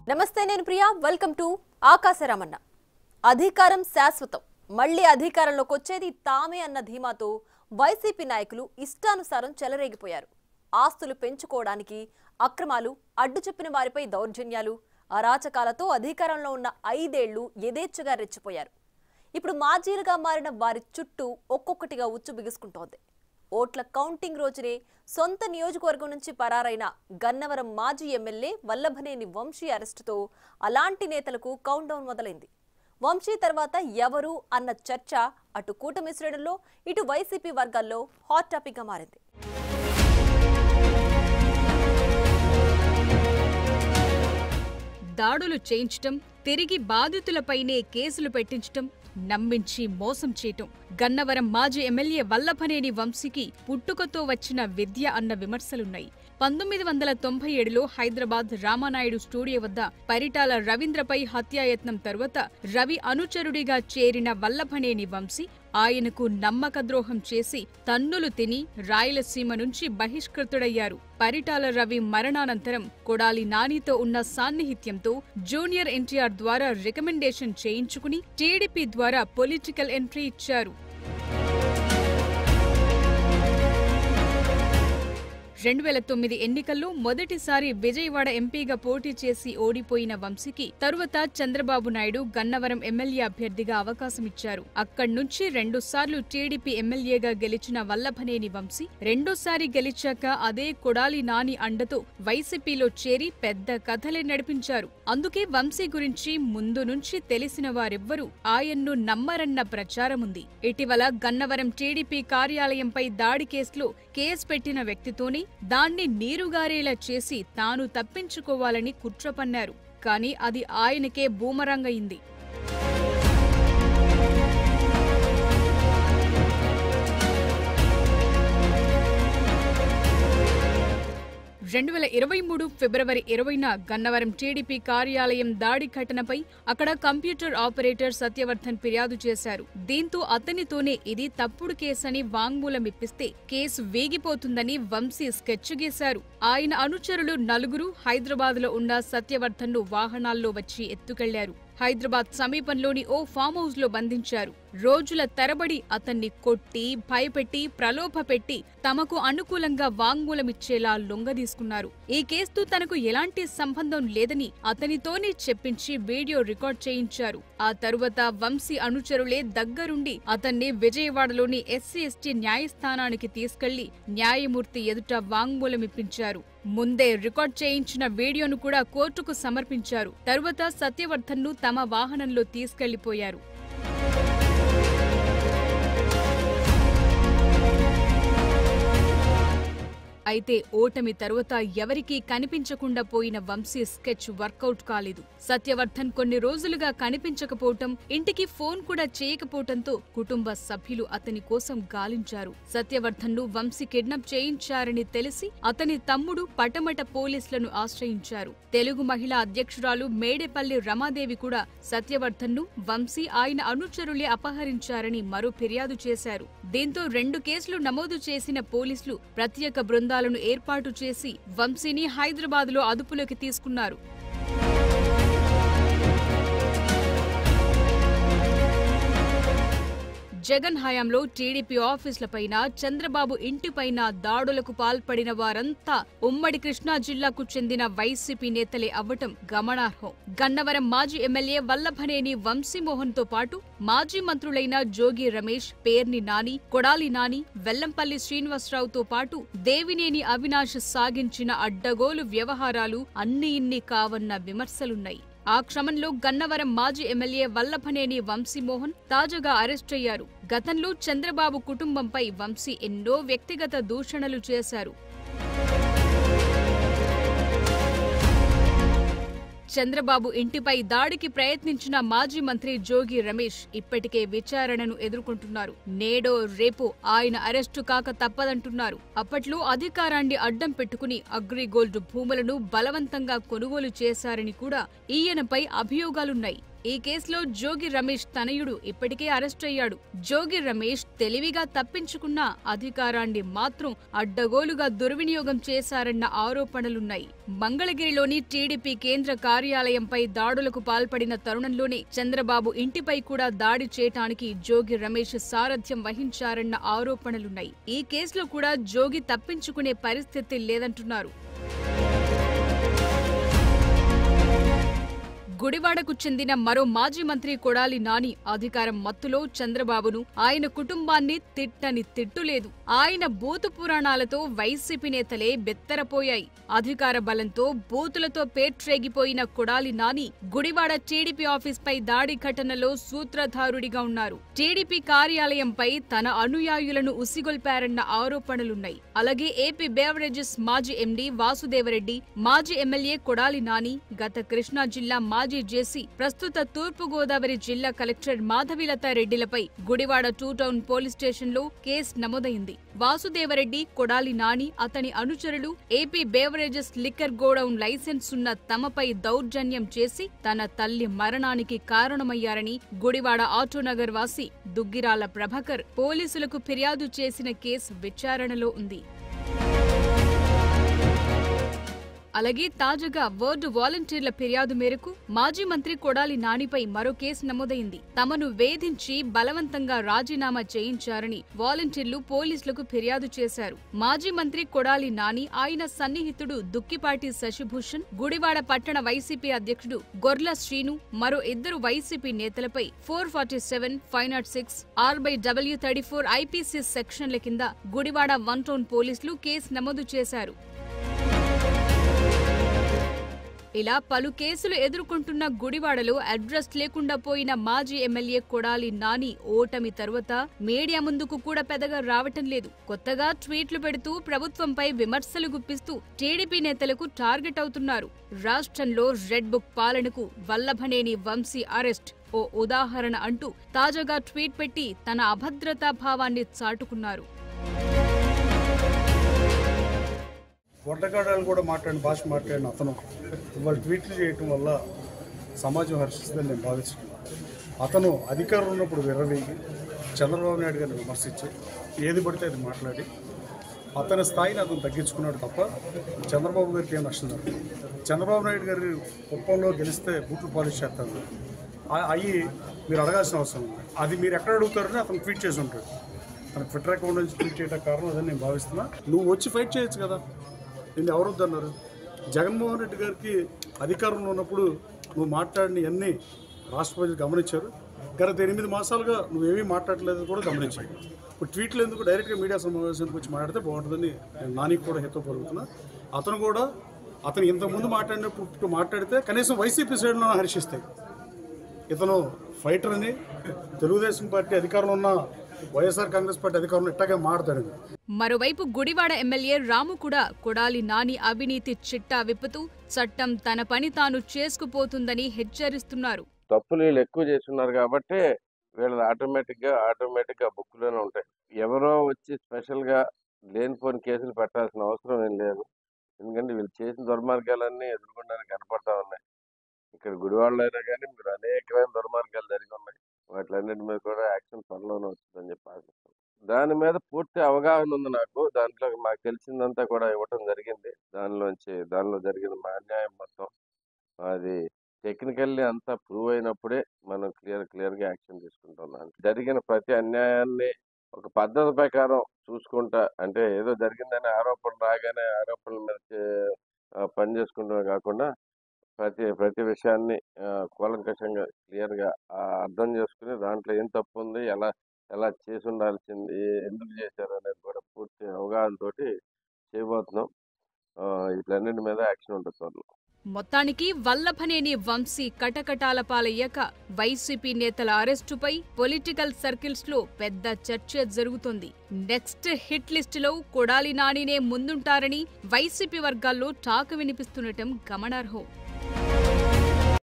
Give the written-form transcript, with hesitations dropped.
నమస్తే నేను Priya welcome to ఆకాశరామన్న అధికారం శాశ్వతం మళ్ళీ అధికారంలోకి వచ్చేది తామే అన్న ధీమాతో వైసీపీ నాయకులు ఇష్టానుసారం చెలరేగిపోయారు ఆస్తులు పెంచుకోవడానికి అక్రమాలు అడ్డు చెప్పిన వారిపై దౌర్జన్యాలు అరాచకాలతో అధికారంలో ఉన్న 5 ఏళ్లు యథేచ్ఛగా రెచ్చిపోయారు ఇప్పుడు మాజీలుగా మారిన వారి చుట్టూ ఒక్కొక్కటిగా ఉచ్చు బిగుసుకుంటోంది ఓట్ల కౌంటింగ్ రోజునే సొంత నియోజకవర్గం నుంచి పరారైన గన్నవరం మాజీ ఎమ్మెల్యే వల్లభనేని వంశీ అరెస్టుతో అలాంటి నేతలకు కౌంట్ డౌన్ మొదలైంది వంశీ తర్వాత ఎవరు అన్న చర్చ అటు కూటమి శ్రేణుల్లో ఇటు వైసీపీ వర్గాల్లో హాట్ టాపిక్ గా మారింది దాడులు చేయించటం తిరిగి బాధితులపైనే కేసులు పెట్టించటం నమ్మించి మోసం చేయటం గన్నవరం మాజీ ఎమ్మెల్యే వల్లభనేని వంశీకి పుట్టుకతో వచ్చిన విద్య అన్న విమర్శలున్నాయి 1997లో హైదరాబాద్ రామానాయుడు స్టూడియో వద్ద పరిటాల రవీంద్రపై హత్యాయత్నం తరువాత రవి అనుచరుడిగా చేరిన వల్లభనేని వంశీ ఆయనకు నమ్మకద్రోహం చేసి తన్నులు తిని రాయలసీమ నుంచి బహిష్కృతుడయ్యారు పరిటాల రవి మరణానంతరం కొడాలి నానితో ఉన్న సాన్నిహిత్యంతో జూనియర్ ఎన్టీఆర్ ద్వారా రికమెండేషన్ చేయించుకుని టీడీపీ ద్వారా పొలిటికల్ ఎంట్రీ ఇచ్చారు 2009 ఎన్నికల్లో మొదటిసారి విజయవాడ ఎంపీగా పోటీ చేసి ఓడిపోయిన వంశీకి తరువాత చంద్రబాబు నాయుడు గన్నవరం ఎమ్మెల్యే అభ్యర్థిగా అవకాశమిచ్చారు అక్కడ్నుంచి 2 సార్లు టీడీపీ ఎమ్మెల్యేగా గెలిచిన వల్లభనేని వంశీ రెండోసారి గెలిచాక అదే కొడాలి నాని అండతో వైసీపీలో చేరి పెద్ద కథలే నడిపించారు అందుకే వంశీ గురించి ముందు నుంచి తెలిసిన వారెవ్వరూ ఆయన్ను నమ్మరన్న ప్రచారముంది ఇటీవల గన్నవరం టీడీపీ కార్యాలయంపై దాడి కేసులో కేసు పెట్టిన వ్యక్తితోనే దాన్ని నీరుగారేలా చేసి తాను తప్పించుకోవాలని కుట్ర పన్నారు కానీ అది ఆయనకే బూమరాంగ్ అయింది 2023 ఫిబ్రవరి 20న గన్నవరం టీడీపీ కార్యాలయం దాడి ఘటనపై అక్కడ కంప్యూటర్ ఆపరేటర్ సత్యవర్ధన్ ఫిర్యాదు చేశారు దీంతో అతనితోనే ఇది తప్పుడు కేసని వాంగ్మూలం ఇప్పిస్తే కేసు వేగిపోతుందని వంశీ స్కెచ్ గీశారు ఆయన అనుచరులు 4 హైదరాబాద్లో ఉన్న సత్యవర్ధన్ను వాహనాల్లో వచ్చి ఎత్తుకెళ్లారు హైదరాబాద్ సమీపంలోని ఓ ఫామ్ హౌస్ లో బంధించారు రోజుల తరబడి అతన్ని కొట్టి భయపెట్టి ప్రలోభపెట్టి తమకు అనుకూలంగా వాంగ్మూలమిచ్చేలా లొంగదీసుకున్నారు ఈ కేసుతో తనకు ఎలాంటి సంబంధం లేదని అతనితోనే చెప్పించి వీడియో రికార్డ్ చేయించారు ఆ తరువాత వంశీ అనుచరులే దగ్గరుండి అతన్ని విజయవాడలోని ఎస్సీ ఎస్టీ న్యాయస్థానానికి తీసుకెళ్లి న్యాయమూర్తి ఎదుట వాంగ్మూలమిప్పించారు ముందే రికార్డ్ చేయించిన వీడియోను కూడా కోర్టుకు సమర్పించారు తరువాత సత్యవర్ధన్ను తమ వాహనంలో తీసుకెళ్లిపోయారు అయితే ఓటమి తరువాత ఎవరికీ కనిపించకుండా పోయిన వంశీ స్కెచ్ వర్కౌట్ కాలేదు సత్యవర్ధన్ కొన్ని రోజులుగా కనిపించకపోవటం ఇంటికి ఫోన్ కూడా చేయకపోవటంతో కుటుంబ సభ్యులు అతని కోసం గాలించారు సత్యవర్ధన్ను వంశీ కిడ్నాప్ చేయించారని తెలిసి అతని తమ్ముడు పటమట పోలీసులను ఆశ్రయించారు తెలుగు మహిళా అధ్యక్షురాలు మేడేపల్లి రమాదేవి కూడా సత్యవర్ధన్ను వంశీ ఆయన అనుచరులే అపహరించారని మరో ఫిర్యాదు చేశారు దీంతో 2 కేసులు నమోదు చేసిన పోలీసులు ప్రత్యేక బృందాలను ఏర్పాటు చేసి వంశీని హైదరాబాద్లో అదుపులోకి తీసుకున్నారు జగన్ హయాంలో టీడీపీ ఆఫీసులపైన చంద్రబాబు ఇంటిపైన దాడులకు పాల్పడిన వారంతా ఉమ్మడి కృష్ణా జిల్లాకు చెందిన వైసీపీ నేతలే అవ్వటం గమనార్హం గన్నవరం మాజీ ఎమ్మెల్యే వల్లభనేని వంశీమోహన్ తో పాటు మాజీ మంత్రులైన జోగి రమేష్ పేర్ని నాని కొడాలి నాని వెల్లంపల్లి శ్రీనివాసరావుతో పాటు దేవినేని అవినాష్ సాగించిన అడ్డగోలు వ్యవహారాలు అన్ని ఇన్ని కావన్న విమర్శలున్నాయి ఆ క్రమంలో గన్నవరం మాజీ ఎమ్మెల్యే వల్లభనేని వంశీమోహన్ తాజాగా అరెస్టయ్యారు గతంలో చంద్రబాబు కుటుంబంపై వంశీ ఎన్నో వ్యక్తిగత దూషణలు చేశారు చంద్రబాబు ఇంటిపై దాడికి ప్రయత్నించిన మాజీ మంత్రి జోగి రమేష్ ఇప్పటికే విచారణను ఎదుర్కొంటున్నారు నేడో రేపో ఆయన అరెస్టు కాక తప్పదంటున్నారు అప్పట్లో అధికారాన్ని అడ్డం పెట్టుకుని అగ్రిగోల్డ్ భూములను బలవంతంగా కొనుగోలు చేశారని కూడా ఈయనపై అభియోగాలున్నాయి ఈ కేసులో జోగి రమేష్ తనయుడు ఇప్పటికే అరెస్ట్ అయ్యాడు. జోగి రమేష్ తెలివిగా తప్పించుకున్న అధికారాన్ని మాత్రం అడ్డగోలుగా దుర్వినియోగం చేశారన్న ఆరోపణలున్నాయి. మంగళగిరిలోని టీడీపీ కేంద్ర కార్యాలయంపై దాడులకు పాల్పడిన తరుణంలోనే చంద్రబాబు ఇంటిపై కూడా దాడి చేయటానికి జోగి రమేష్ సారథ్యం వహించారన్న ఆరోపణలున్నాయి. ఈ కేసులో కూడా జోగి తప్పించుకునే పరిస్థితి లేదంటున్నారు. గుడివాడకు చెందిన మరో మాజీ మంత్రి కొడాలి నాని అధికారం మత్తులో చంద్రబాబును, ఆయన కుటుంబాన్ని తిట్టని తిట్టులేదు. ఆయన బూతు పురాణాలతో వైసీపీ నేతలే బెత్తరపోయాయి. అధికార బలంతో బూతులతో పేట్రేగిపోయిన కొడాలి నాని గుడివాడ టీడీపీ ఆఫీస్ పై దాడి ఘటనలో సూత్రధారుడిగా ఉన్నారు. టీడీపీ కార్యాలయంపై తన అనుయాయులను ఉసిగొల్పారన్న ఆరోపణలున్నాయి. అలాగే ఏపీ బేవరేజెస్ మాజీ ఎండీ వాసుదేవరెడ్డి, మాజీ ఎమ్మెల్యే కొడాలి నాని, గత కృష్ణా జిల్లా మాజీ జేసీ, ప్రస్తుత తూర్పుగోదావరి జిల్లా కలెక్టర్ మాధవిలత రెడ్డిలపై గుడివాడ 2 టౌన్ పోలీస్ స్టేషన్లో కేసు నమోదైంది. వాసుదేవరెడ్డి, కొడాలి నాని, అతని అనుచరులు AP beverages liquor godown licence ఉన్న తమపై దౌర్జన్యం చేసి తన తల్లి మరణానికి కారణమయ్యారని గుడివాడ ఆటోనగర్ వాసి దుగ్గిరాల ప్రభాకర్ పోలీసులకు ఫిర్యాదు చేసిన కేసు విచారణలో ఉంది. అలాగే తాజాగా వార్డు వాలంటీర్ల ఫిర్యాదు మేరకు మాజీ మంత్రి కొడాలి నానిపై మరో కేసు నమోదైంది. తమను వేధించి బలవంతంగా రాజీనామా చేయించారని వాలంటీర్లు పోలీసులకు ఫిర్యాదు చేశారు. మాజీ మంత్రి కొడాలి నాని, ఆయన సన్నిహితుడు దుక్కిపాటి శశిభూషణ్, గుడివాడ పట్టణ వైసీపీ అధ్యక్షుడు గొర్ల శ్రీను, మరో 2 వైసీపీ నేతలపై 447, 506, R/W34 ఐపీసీ సెక్షన్ల కింద గుడివాడ 1 టౌన్ పోలీసులు కేసు నమోదు చేశారు. ఇలా పలు కేసులు ఎదుర్కొంటున్న గుడివాడలో అడ్రస్ లేకుండా పోయిన మాజీ ఎమ్మెల్యే కొడాలి నాని ఓటమి తరువాత మీడియా ముందుకు కూడా పెద్దగా రావటం లేదు. కొత్తగా ట్వీట్లు పెడుతూ ప్రభుత్వంపై విమర్శలు గుప్పిస్తూ టీడీపీ నేతలకు టార్గెట్ అవుతున్నారు. రాష్ట్రంలో రెడ్ బుక్ పాలనకు వల్లభనేని వంశీ అరెస్ట్ ఓ ఉదాహరణ అంటూ తాజాగా ట్వీట్ పెట్టి తన అభద్రతా భావాన్ని చాటుకున్నారు. వంటకాడాలు కూడా భాష మాట్లాడిన అతను ఇవాళ ట్వీట్లు చేయటం వల్ల సమాజం హర్షిస్తుందని నేను భావిస్తున్నాను. అతను అధికారం ఉన్నప్పుడు విర్రవీగి చంద్రబాబు నాయుడు గారిని విమర్శించి ఏది పడితే అది మాట్లాడి అతని స్థాయిని అతను తగ్గించుకున్నాడు తప్ప చంద్రబాబు గారికి ఏం నష్టం జరుగుతుంది. చంద్రబాబు నాయుడు గారి కుప్పంలో గెలిస్తే బూట్లు పాలిష్ చేస్తారు. అవి మీరు అడగాల్సిన అవసరం ఉంది. అది మీరు ఎక్కడ అడుగుతారని అతను ట్వీట్ చేసి ఉంటాడు. తన ట్విట్టర్ అకౌంట్ నుంచి ట్వీట్ చేయడం కారణం అదని నేను భావిస్తున్నా. నువ్వు వచ్చి ఫైట్ చేయొచ్చు కదా, నిన్ను ఎవరు వద్దన్నారు? జగన్మోహన్ రెడ్డి గారికి అధికారంలో ఉన్నప్పుడు నువ్వు మాట్లాడినవన్నీ రాష్ట్ర ప్రజలు గమనించారు. గత 8 మాసాలుగా నువ్వేమీ మాట్లాడలేదు కూడా గమనించాడు. ఇప్పుడు ట్వీట్లు ఎందుకు డైరెక్ట్గా మీడియా సమావేశానికి వచ్చి మాట్లాడితే బాగుంటుందని నేను నానికి కూడా హితపరుగుతున్నా. అతను ఇంతకుముందు మాట్లాడినప్పుడు మాట్లాడితే కనీసం వైసీపీ సైడ్లో హర్షిస్తాయి. ఇతను ఫైటర్ అని తెలుగుదేశం పార్టీ అధికారంలో ఉన్న వైఎస్ఆర్ కాంగ్రెస్ పార్టీ అధికారంలో ఇట్టాగే మాట్లాడాడు. మరోవైపు గుడివాడ ఎమ్మెల్యే రాము కూడా కొడాలి నాని అవినీతి చిట్టా విప్పుతూ చట్టం తన పని తాను చేసుకుపోతుందని హెచ్చరిస్తున్నారు. తప్పులు వీళ్ళు ఎక్కువ చేస్తున్నారు కాబట్టి వీళ్ళది ఆటోమేటిక్గా బుక్లోనే ఉంటాయి. ఎవరో వచ్చి స్పెషల్గా లేనిపోని కేసులు పెట్టాల్సిన అవసరం ఏం లేదు. ఎందుకంటే వీళ్ళు చేసిన దుర్మార్గాలన్నీ ఎదుర్కొనడానికి కనపడతా ఉన్నాయి. ఇక్కడ గుడివాడలో అయినా కానీ మీరు అనేకమైన దుర్మార్గాలు జరిగి ఉన్నాయి. వాటిలన్నింటి మీద కూడా యాక్షన్ త్వరలోనే వస్తుందని చెప్పి ఆశిస్తాం. దాని మీద పూర్తి అవగాహన ఉంది నాకు. దాంట్లో మాకు తెలిసిందంతా కూడా ఇవ్వటం జరిగింది. దానిలో జరిగిన మా అన్యాయం మొత్తం అది టెక్నికల్లీ అంతా ప్రూవ్ అయినప్పుడే మనం క్లియర్గా యాక్షన్ తీసుకుంటున్నాం. జరిగిన ప్రతి అన్యాయాన్ని ఒక పద్ధతి ప్రకారం చూసుకుంటా, అంటే ఏదో జరిగిందని ఆరోపణ రాగానే ఆరోపణల మీద పని చేసుకుంటూ కాకుండా ప్రతి విషయాన్ని కూలంకషంగా క్లియర్గా అర్థం చేసుకుని దాంట్లో ఏం తప్పు ఉంది, ఎలా చేసి ఉండాల్సింది, ఎందుకు చేశారు అనేది కూడా పూర్తి అవగాహనతోటి చేయబోతున్నాం. వీటన్నింటి మీద యాక్షన్ ఉంటుంది. మొత్తానికి వల్లభనేని వంశీ కటకటాల పాలయ్యాక వైసీపీ నేతల అరెస్టుపై పొలిటికల్ సర్కిల్స్ లో పెద్ద చర్చ జరుగుతోంది. నెక్స్ట్ హిట్ లిస్టులో కొడాలి నానినే ముందుంటారని వైసీపీ వర్గాల్లో టాక్ వినిపిస్తుండటం గమనార్హం.